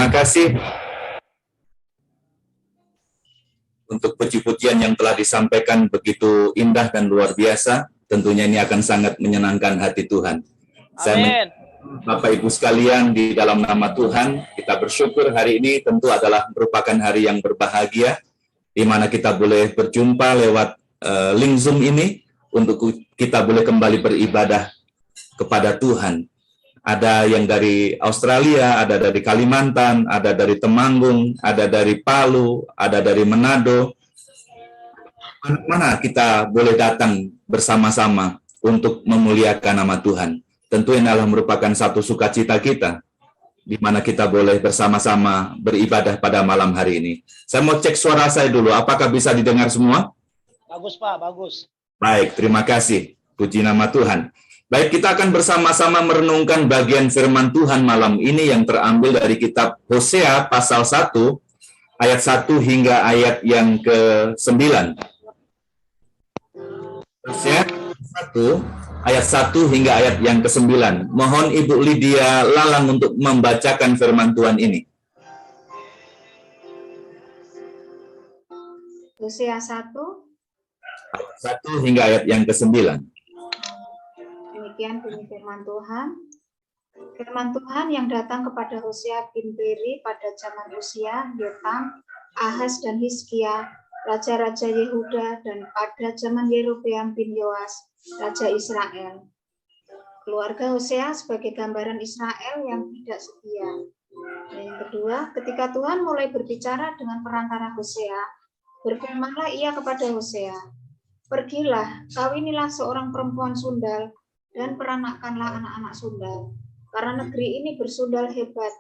terima kasih untuk puji-pujian yang telah disampaikan begitu indah dan luar biasa. Tentunya ini akan sangat menyenangkan hati Tuhan. Amin. Bapak Ibu sekalian, di dalam nama Tuhan, kita bersyukur hari ini tentu adalah merupakan hari yang berbahagia, di mana kita boleh berjumpa lewat link Zoom ini, untuk kita boleh kembali beribadah kepada Tuhan. Ada yang dari Australia, ada dari Kalimantan, ada dari Temanggung, ada dari Palu, ada dari Manado. Mana kita boleh datang bersama-sama untuk memuliakan nama Tuhan. Tentu ini adalah merupakan satu sukacita kita, di mana kita boleh bersama-sama beribadah pada malam hari ini. Saya mau cek suara saya dulu, apakah bisa didengar semua? Bagus Pak, bagus. Baik, terima kasih. Puji nama Tuhan. Baik, kita akan bersama-sama merenungkan bagian firman Tuhan malam ini yang terambil dari kitab Hosea pasal 1, ayat 1 hingga ayat yang ke-9. Hosea 1, ayat 1 hingga ayat yang ke-9. Mohon Ibu Lydia Lalang untuk membacakan firman Tuhan ini. Hosea 1. 1 hingga ayat yang ke-9. Demikian bunyi firman Tuhan. Firman Tuhan yang datang kepada Hosea bin Beri pada zaman Usia, Yotam, Ahaz dan Hizkia, raja-raja Yehuda, dan pada zaman Yerobeam bin Yoas, Raja Israel. Keluarga Hosea sebagai gambaran Israel yang tidak setia. Dan yang kedua, ketika Tuhan mulai berbicara dengan perantara Hosea, berfirmanlah ia kepada Hosea, "Pergilah, kawinilah seorang perempuan sundal, dan peranakkanlah anak-anak sundal, karena negeri ini bersundal hebat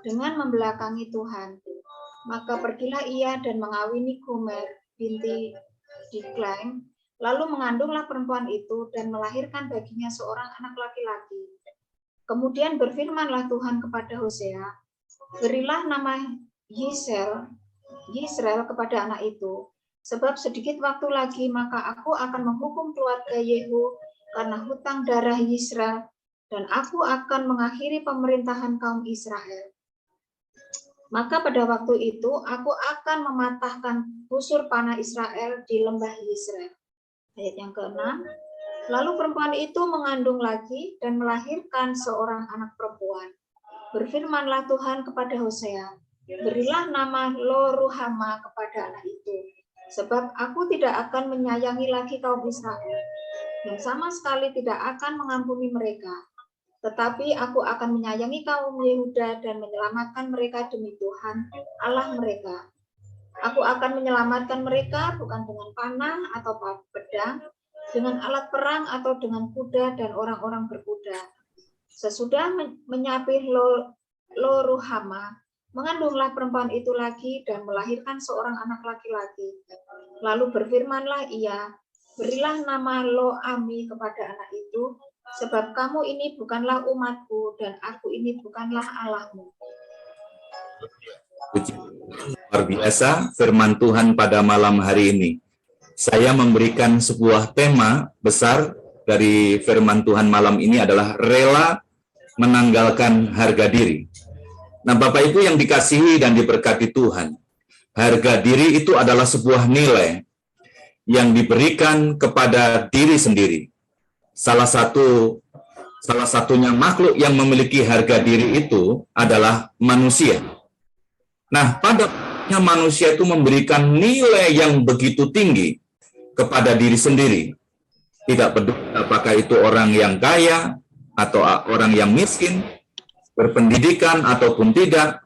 dengan membelakangi Tuhan." Maka pergilah ia dan mengawini Gomer binti Diklaim, lalu mengandunglah perempuan itu dan melahirkan baginya seorang anak laki-laki. Kemudian berfirmanlah Tuhan kepada Hosea, "Berilah nama Yisrael kepada anak itu, sebab sedikit waktu lagi maka aku akan menghukum keluarga Yehu karena hutang darah Yisrael, dan aku akan mengakhiri pemerintahan kaum Israel. Maka pada waktu itu aku akan mematahkan busur panah Israel di lembah Yisrael." Ayat yang ke-6. Lalu perempuan itu mengandung lagi dan melahirkan seorang anak perempuan. Berfirmanlah Tuhan kepada Hosea, "Berilah nama Lo-ruhama kepada anak itu, sebab aku tidak akan menyayangi lagi kaum Israel, dan sama sekali tidak akan mengampuni mereka. Tetapi aku akan menyayangi kaum Yehuda dan menyelamatkan mereka demi Tuhan Allah mereka. Aku akan menyelamatkan mereka bukan dengan panah atau pedang, dengan alat perang atau dengan kuda dan orang-orang berkuda." Sesudah menyapih Lo-ruhama, mengandunglah perempuan itu lagi dan melahirkan seorang anak laki-laki. Lalu berfirmanlah ia, "Berilah nama Lo-ami kepada anak itu, sebab kamu ini bukanlah umatku dan aku ini bukanlah Allahmu." Luar biasa firman Tuhan pada malam hari ini. Saya memberikan sebuah tema besar dari firman Tuhan malam ini adalah rela menanggalkan harga diri. Nah, Bapak Ibu yang dikasihi dan diberkati Tuhan, harga diri itu adalah sebuah nilai yang diberikan kepada diri sendiri. Salah satunya makhluk yang memiliki harga diri itu adalah manusia. Nah, pada manusia itu memberikan nilai yang begitu tinggi kepada diri sendiri. Tidak peduli apakah itu orang yang kaya atau orang yang miskin, berpendidikan ataupun tidak,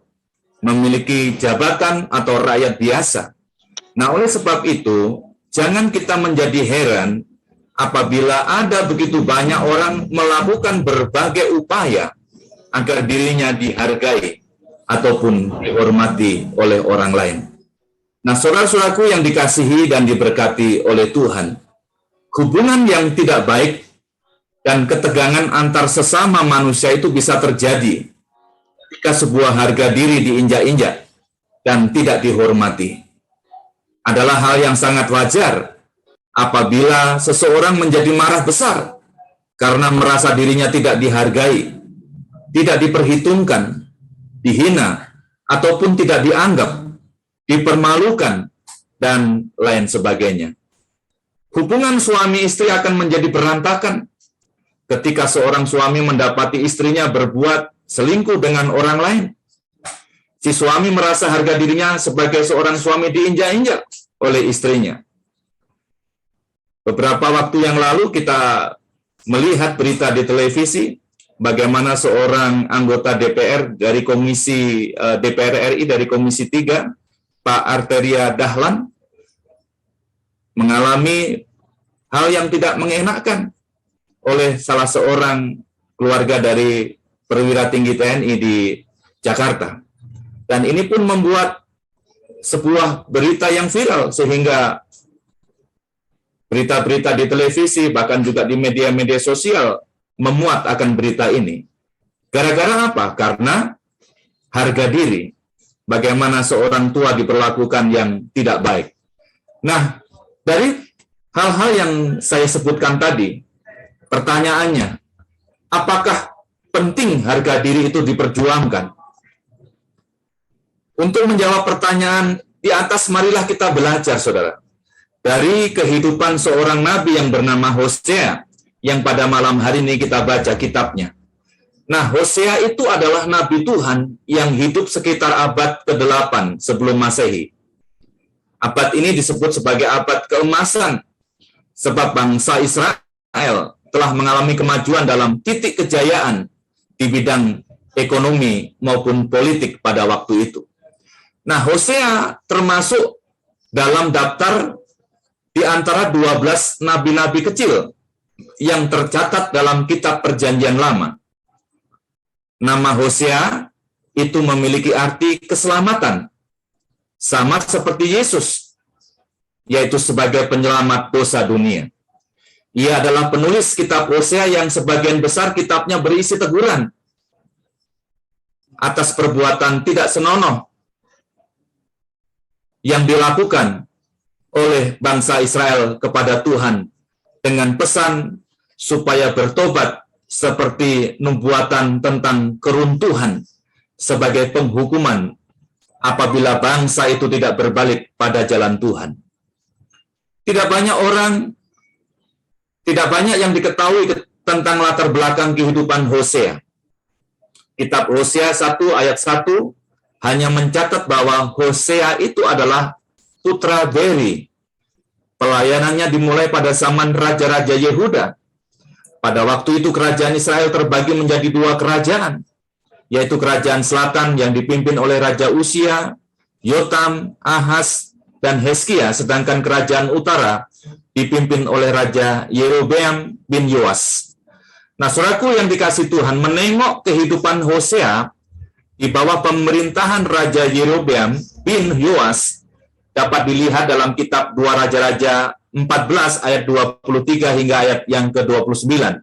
memiliki jabatan atau rakyat biasa. Nah, oleh sebab itu, jangan kita menjadi heran apabila ada begitu banyak orang melakukan berbagai upaya agar dirinya dihargai ataupun dihormati oleh orang lain. Nah, saudara-saudaraku yang dikasihi dan diberkati oleh Tuhan, hubungan yang tidak baik dan ketegangan antar sesama manusia itu bisa terjadi ketika sebuah harga diri diinjak-injak dan tidak dihormati. Adalah hal yang sangat wajar apabila seseorang menjadi marah besar karena merasa dirinya tidak dihargai, tidak diperhitungkan, dihina, ataupun tidak dianggap, dipermalukan, dan lain sebagainya. Hubungan suami istri akan menjadi berantakan ketika seorang suami mendapati istrinya berbuat selingkuh dengan orang lain. Si suami merasa harga dirinya sebagai seorang suami diinjak-injak oleh istrinya. Beberapa waktu yang lalu kita melihat berita di televisi bagaimana seorang anggota DPR dari Komisi DPR RI dari Komisi 3, Pak Arteria Dahlan, mengalami hal yang tidak mengenakan oleh salah seorang keluarga dari perwira tinggi TNI di Jakarta. Dan ini pun membuat sebuah berita yang viral, sehingga berita-berita di televisi, bahkan juga di media-media sosial, memuat akan berita ini. Gara-gara apa? Karena harga diri. Bagaimana seorang tua diperlakukan yang tidak baik. Nah, dari hal-hal yang saya sebutkan tadi, pertanyaannya, apakah penting harga diri itu diperjuangkan? Untuk menjawab pertanyaan di atas, marilah kita belajar, saudara, dari kehidupan seorang nabi yang bernama Hosea, yang pada malam hari ini kita baca kitabnya. Nah, Hosea itu adalah nabi Tuhan yang hidup sekitar abad ke-8 sebelum Masehi. Abad ini disebut sebagai abad keemasan, sebab bangsa Israel telah mengalami kemajuan dalam titik kejayaan di bidang ekonomi maupun politik pada waktu itu. Nah, Hosea termasuk dalam daftar di antara 12 nabi-nabi kecil yang tercatat dalam kitab Perjanjian Lama. Nama Hosea itu memiliki arti keselamatan, sama seperti Yesus, yaitu sebagai penyelamat dosa dunia. Ia adalah penulis kitab Hosea yang sebagian besar kitabnya berisi teguran atas perbuatan tidak senonoh yang dilakukan oleh bangsa Israel kepada Tuhan dengan pesan supaya bertobat, seperti nubuatan tentang keruntuhan sebagai penghukuman apabila bangsa itu tidak berbalik pada jalan Tuhan. Tidak banyak yang diketahui tentang latar belakang kehidupan Hosea. Kitab Hosea 1 ayat 1 hanya mencatat bahwa Hosea itu adalah putra Beri. Pelayanannya dimulai pada zaman Raja-Raja Yehuda. Pada waktu itu kerajaan Israel terbagi menjadi 2 kerajaan, yaitu kerajaan selatan yang dipimpin oleh Raja Usia, Yotam, Ahaz, dan Hezkia, sedangkan kerajaan utara dipimpin oleh Raja Yerobeam bin Yoas. Nah, saudaraku yang dikasih Tuhan, menengok kehidupan Hosea di bawah pemerintahan Raja Yerobeam bin Yoas dapat dilihat dalam kitab 2 Raja-Raja 14 ayat 23 hingga ayat yang ke-29,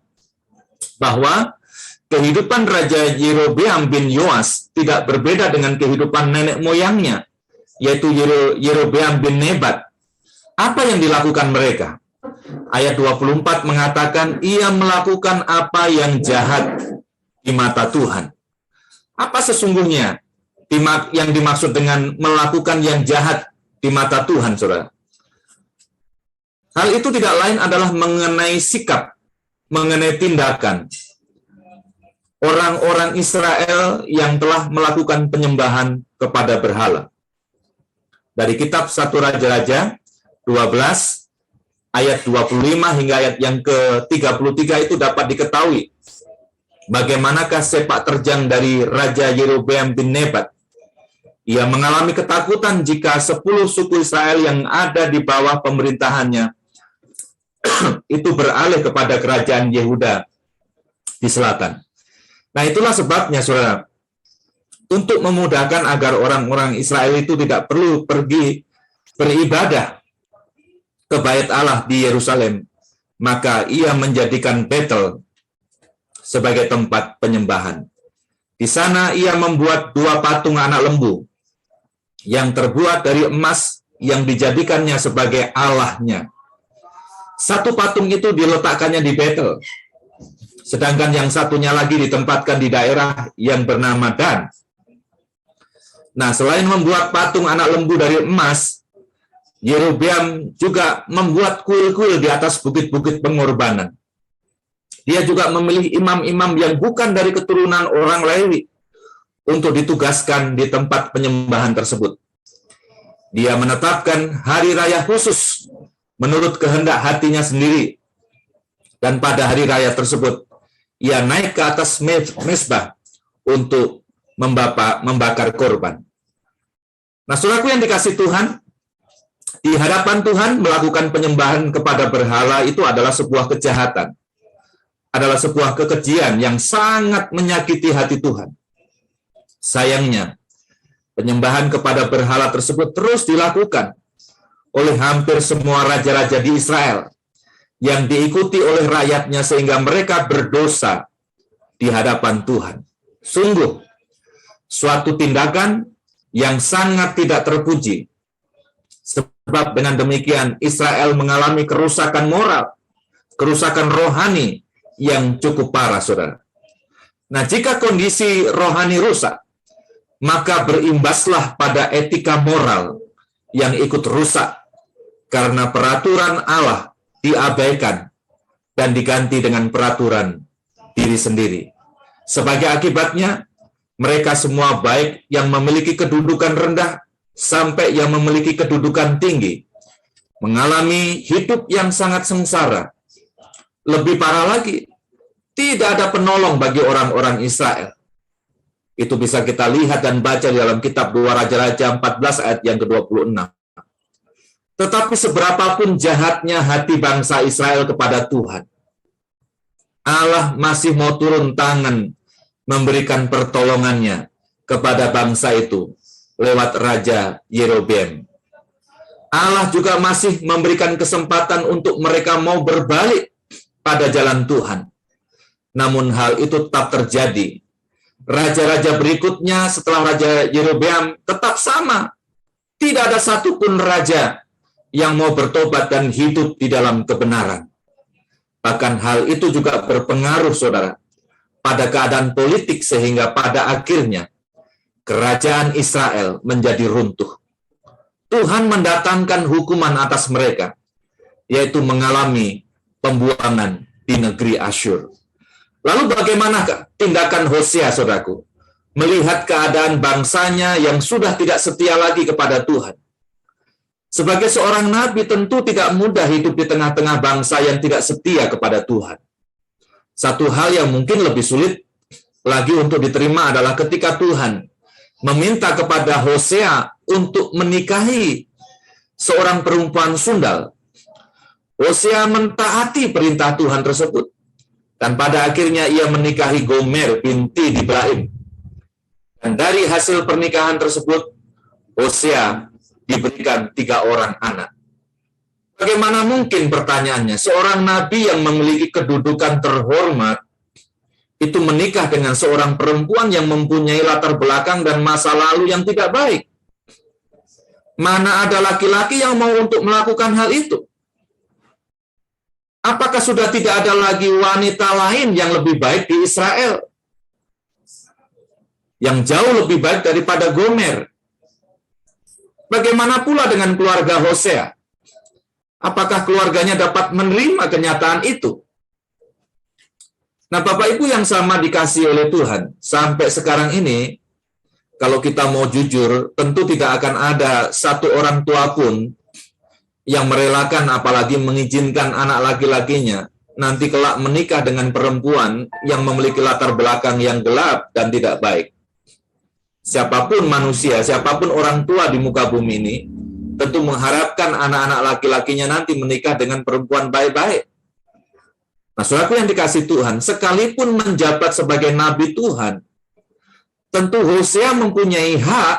bahwa kehidupan Raja Yerobeam bin Yoas tidak berbeda dengan kehidupan nenek moyangnya, yaitu Yerobeam bin Nebat. Apa yang dilakukan mereka? Ayat 24 mengatakan, ia melakukan apa yang jahat di mata Tuhan. Apa sesungguhnya yang dimaksud dengan melakukan yang jahat di mata Tuhan, saudara? Hal itu tidak lain adalah mengenai sikap, mengenai tindakan orang-orang Israel yang telah melakukan penyembahan kepada berhala. Dari kitab 1 Raja-Raja 12 ayat 25 hingga ayat yang ke-33 itu dapat diketahui bagaimanakah sepak terjang dari Raja Yerobeam bin Nebat. Ia mengalami ketakutan jika 10 suku Israel yang ada di bawah pemerintahannya itu beralih kepada kerajaan Yehuda di selatan. Nah, itulah sebabnya, saudara, untuk memudahkan agar orang-orang Israel itu tidak perlu pergi beribadah ke Bait Allah di Yerusalem, maka ia menjadikan Betel sebagai tempat penyembahan. Di sana ia membuat 2 patung anak lembu yang terbuat dari emas yang dijadikannya sebagai Allahnya. 1 patung itu diletakkannya di Betel, sedangkan yang satunya lagi ditempatkan di daerah yang bernama Dan. Nah, selain membuat patung anak lembu dari emas, Yerobeam juga membuat kuil-kuil di atas bukit-bukit pengorbanan. Dia juga memilih imam-imam yang bukan dari keturunan orang Lewi untuk ditugaskan di tempat penyembahan tersebut. Dia menetapkan hari raya khusus menurut kehendak hatinya sendiri. Dan pada hari raya tersebut, ia naik ke atas mezbah untuk membakar korban. Nah, saudaraku yang dikasihi Tuhan, di hadapan Tuhan melakukan penyembahan kepada berhala itu adalah sebuah kejahatan. Adalah sebuah kekejian yang sangat menyakiti hati Tuhan. Sayangnya, penyembahan kepada berhala tersebut terus dilakukan oleh hampir semua raja-raja di Israel yang diikuti oleh rakyatnya sehingga mereka berdosa di hadapan Tuhan. Sungguh, suatu tindakan yang sangat tidak terpuji. Sebab dengan demikian Israel mengalami kerusakan moral, kerusakan rohani yang cukup parah, saudara. Nah, jika kondisi rohani rusak, maka berimbaslah pada etika moral yang ikut rusak karena peraturan Allah diabaikan dan diganti dengan peraturan diri sendiri. Sebagai akibatnya, mereka semua baik yang memiliki kedudukan rendah sampai yang memiliki kedudukan tinggi mengalami hidup yang sangat sengsara. Lebih parah lagi, tidak ada penolong bagi orang-orang Israel. Itu bisa kita lihat dan baca di dalam kitab 2 Raja-Raja 14 ayat yang ke-26. Tetapi seberapapun jahatnya hati bangsa Israel kepada Tuhan, Allah masih mau turun tangan memberikan pertolongannya kepada bangsa itu lewat Raja Yerobeam. Allah juga masih memberikan kesempatan untuk mereka mau berbalik pada jalan Tuhan. Namun hal itu tetap terjadi. Raja-raja berikutnya setelah Raja Yerobeam tetap sama. Tidak ada satupun raja yang mau bertobat dan hidup di dalam kebenaran. Bahkan hal itu juga berpengaruh, saudara, pada keadaan politik sehingga pada akhirnya kerajaan Israel menjadi runtuh. Tuhan mendatangkan hukuman atas mereka, yaitu mengalami pembuangan di negeri Asyur. Lalu bagaimana tindakan Hosea, saudaraku, melihat keadaan bangsanya yang sudah tidak setia lagi kepada Tuhan? Sebagai seorang nabi tentu tidak mudah hidup di tengah-tengah bangsa yang tidak setia kepada Tuhan. Satu hal yang mungkin lebih sulit lagi untuk diterima adalah ketika Tuhan meminta kepada Hosea untuk menikahi seorang perempuan sundal. Hosea mentaati perintah Tuhan tersebut. Dan pada akhirnya ia menikahi Gomer binti Diblaim. Dan dari hasil pernikahan tersebut, Hosea diberikan 3 orang anak. Bagaimana mungkin, pertanyaannya, seorang nabi yang memiliki kedudukan terhormat itu menikah dengan seorang perempuan yang mempunyai latar belakang dan masa lalu yang tidak baik? Mana ada laki-laki yang mau untuk melakukan hal itu? Apakah sudah tidak ada lagi wanita lain yang lebih baik di Israel? Yang jauh lebih baik daripada Gomer? Bagaimana pula dengan keluarga Hosea? Apakah keluarganya dapat menerima kenyataan itu? Nah, Bapak Ibu yang sama dikasihi oleh Tuhan, sampai sekarang ini, kalau kita mau jujur, tentu tidak akan ada satu orang tua pun yang merelakan, apalagi mengizinkan anak laki-lakinya nanti kelak menikah dengan perempuan yang memiliki latar belakang yang gelap dan tidak baik. Siapapun manusia, siapapun orang tua di muka bumi ini, tentu mengharapkan anak-anak laki-lakinya nanti menikah dengan perempuan baik-baik. Nah, saudaraku yang dikasihi Tuhan, sekalipun menjabat sebagai nabi Tuhan, tentu Hosea mempunyai hak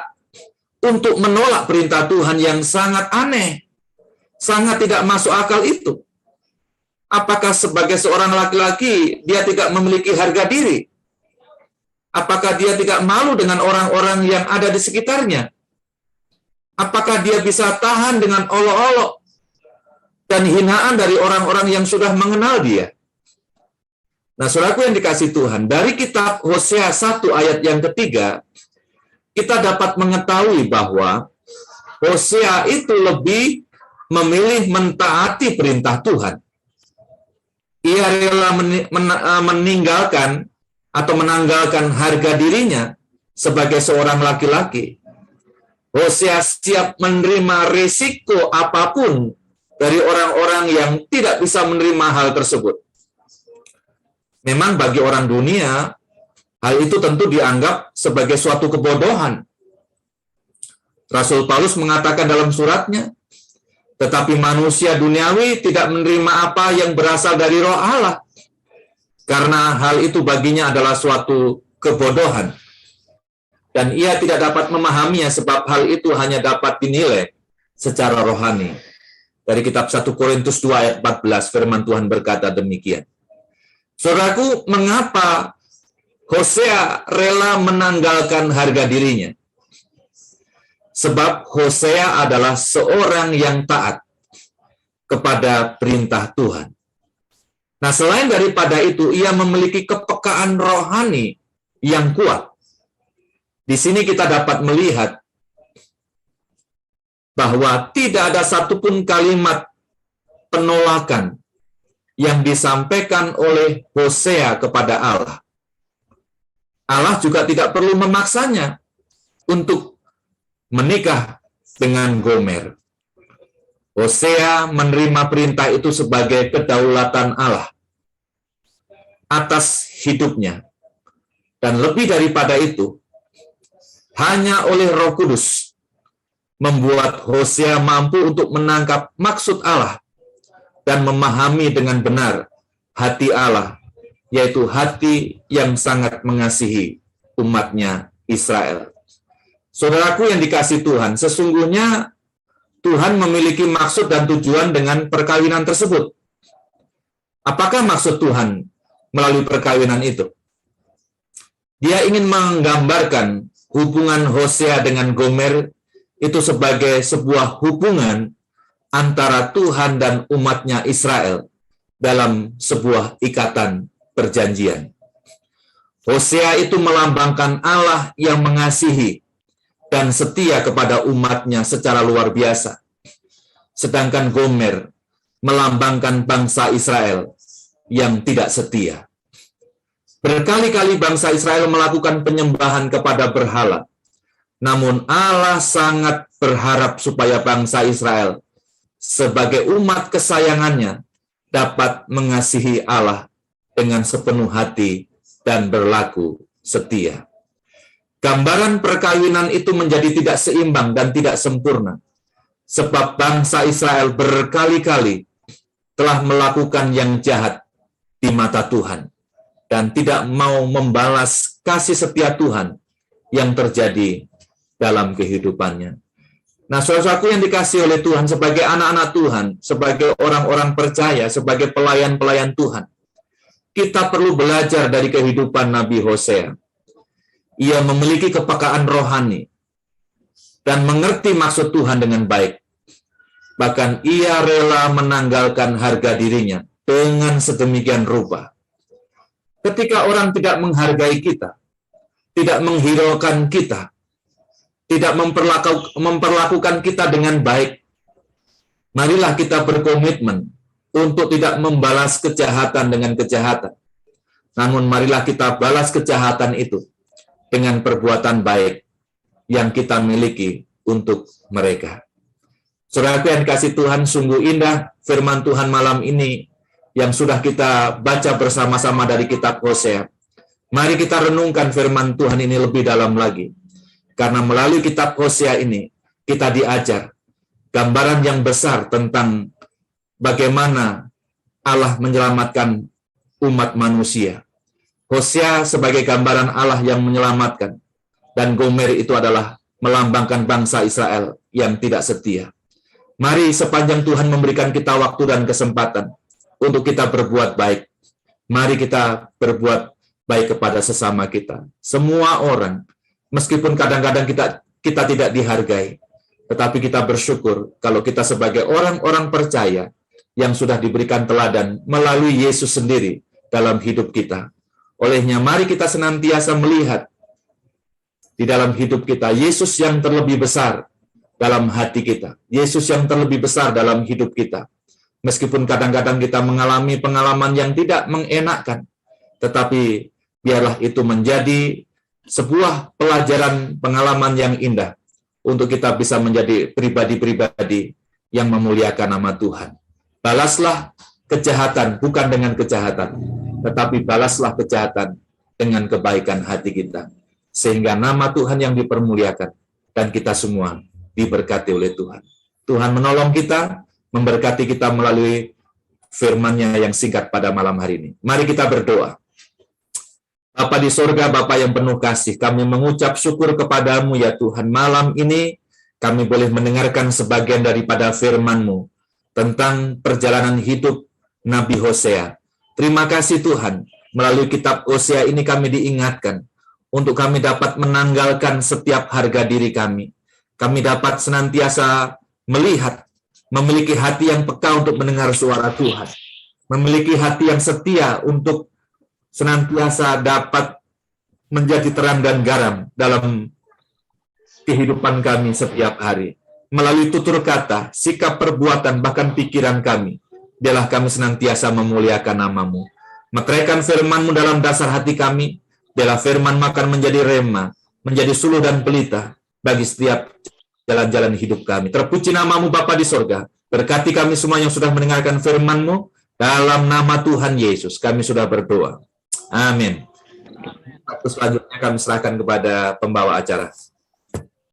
untuk menolak perintah Tuhan yang sangat aneh, sangat tidak masuk akal itu. Apakah sebagai seorang laki-laki dia tidak memiliki harga diri? Apakah dia tidak malu dengan orang-orang yang ada di sekitarnya? Apakah dia bisa tahan dengan olok-olok dan hinaan dari orang-orang yang sudah mengenal dia? Nah, saudaraku yang dikasihi Tuhan, dari kitab Hosea 1 ayat yang ketiga, kita dapat mengetahui bahwa Hosea itu lebih memilih mentaati perintah Tuhan. Ia rela meninggalkan atau menanggalkan harga dirinya sebagai seorang laki-laki. Hosea siap menerima risiko apapun dari orang-orang yang tidak bisa menerima hal tersebut. Memang bagi orang dunia, hal itu tentu dianggap sebagai suatu kebodohan. Rasul Paulus mengatakan dalam suratnya, tetapi manusia duniawi tidak menerima apa yang berasal dari Roh Allah, karena hal itu baginya adalah suatu kebodohan. Dan ia tidak dapat memahaminya sebab hal itu hanya dapat dinilai secara rohani. Dari kitab 1 Korintus 2 ayat 14, firman Tuhan berkata demikian. Saudaraku, mengapa Hosea rela menanggalkan harga dirinya? Sebab Hosea adalah seorang yang taat kepada perintah Tuhan. Nah, selain daripada itu, ia memiliki kepekaan rohani yang kuat. Di sini kita dapat melihat bahwa tidak ada satupun kalimat penolakan yang disampaikan oleh Hosea kepada Allah. Allah juga tidak perlu memaksanya untuk menikah dengan Gomer. Hosea menerima perintah itu sebagai kedaulatan Allah atas hidupnya. Dan lebih daripada itu, hanya oleh Roh Kudus membuat Hosea mampu untuk menangkap maksud Allah dan memahami dengan benar hati Allah, yaitu hati yang sangat mengasihi umatnya Israel. Saudaraku yang dikasihi Tuhan, sesungguhnya Tuhan memiliki maksud dan tujuan dengan perkawinan tersebut. Apakah maksud Tuhan melalui perkawinan itu? Dia ingin menggambarkan hubungan Hosea dengan Gomer itu sebagai sebuah hubungan antara Tuhan dan umatnya Israel dalam sebuah ikatan perjanjian. Hosea itu melambangkan Allah yang mengasihi dan setia kepada umatnya secara luar biasa. Sedangkan Gomer melambangkan bangsa Israel yang tidak setia. Berkali-kali bangsa Israel melakukan penyembahan kepada berhala. Namun Allah sangat berharap supaya bangsa Israel sebagai umat kesayangannya dapat mengasihi Allah dengan sepenuh hati dan berlaku setia. Gambaran perkawinan itu menjadi tidak seimbang dan tidak sempurna, sebab bangsa Israel berkali-kali telah melakukan yang jahat di mata Tuhan dan tidak mau membalas kasih setia Tuhan yang terjadi dalam kehidupannya. Nah, saudaraku yang dikasihi oleh Tuhan, sebagai anak-anak Tuhan, sebagai orang-orang percaya, sebagai pelayan-pelayan Tuhan, kita perlu belajar dari kehidupan Nabi Hosea. Ia memiliki kepekaan rohani dan mengerti maksud Tuhan dengan baik. Bahkan ia rela menanggalkan harga dirinya dengan sedemikian rupa. Ketika orang tidak menghargai kita, tidak menghiraukan kita, tidak memperlakukan kita dengan baik, marilah kita berkomitmen untuk tidak membalas kejahatan dengan kejahatan. Namun marilah kita balas kejahatan itu dengan perbuatan baik yang kita miliki untuk mereka. Saudaraku yang dikasihi Tuhan, sungguh indah firman Tuhan malam ini yang sudah kita baca bersama-sama dari kitab Hosea. Mari kita renungkan firman Tuhan ini lebih dalam lagi. Karena melalui kitab Hosea ini, kita diajar gambaran yang besar tentang bagaimana Allah menyelamatkan umat manusia. Hosea sebagai gambaran Allah yang menyelamatkan, dan Gomer itu adalah melambangkan bangsa Israel yang tidak setia. Mari sepanjang Tuhan memberikan kita waktu dan kesempatan untuk kita berbuat baik. Mari kita berbuat baik kepada sesama kita. Semua orang, meskipun kadang-kadang kita tidak dihargai, tetapi kita bersyukur kalau kita sebagai orang-orang percaya yang sudah diberikan teladan melalui Yesus sendiri dalam hidup kita. Olehnya mari kita senantiasa melihat di dalam hidup kita. Yesus yang terlebih besar dalam hati kita. Yesus yang terlebih besar dalam hidup kita. Meskipun kadang-kadang kita mengalami pengalaman yang tidak mengenakkan, tetapi biarlah itu menjadi sebuah pelajaran pengalaman yang indah untuk kita bisa menjadi pribadi-pribadi yang memuliakan nama Tuhan. Balaslah kejahatan bukan dengan kejahatan, tetapi balaslah kejahatan dengan kebaikan hati kita. Sehingga nama Tuhan yang dipermuliakan dan kita semua diberkati oleh Tuhan. Tuhan menolong kita, memberkati kita melalui firman-Nya yang singkat pada malam hari ini. Mari kita berdoa. Bapa di sorga, Bapa yang penuh kasih, kami mengucap syukur kepadamu ya Tuhan. Malam ini kami boleh mendengarkan sebagian daripada firman-Mu tentang perjalanan hidup Nabi Hosea. Terima kasih Tuhan, melalui kitab Hosea ini kami diingatkan untuk kami dapat menanggalkan setiap harga diri kami. Kami dapat senantiasa melihat, memiliki hati yang peka untuk mendengar suara Tuhan. Memiliki hati yang setia untuk senantiasa dapat menjadi terang dan garam dalam kehidupan kami setiap hari. Melalui tutur kata, sikap perbuatan, bahkan pikiran kami, biarlah kami senantiasa memuliakan nama-Mu. Meteraikan firman-Mu dalam dasar hati kami, biarlah firman akan menjadi rema, menjadi suluh dan pelita bagi setiap jalan-jalan hidup kami. Terpuji nama-Mu Bapa di sorga, berkati kami semua yang sudah mendengarkan firman-Mu, dalam nama Tuhan Yesus kami sudah berdoa. Amin. Selanjutnya kami serahkan kepada pembawa acara.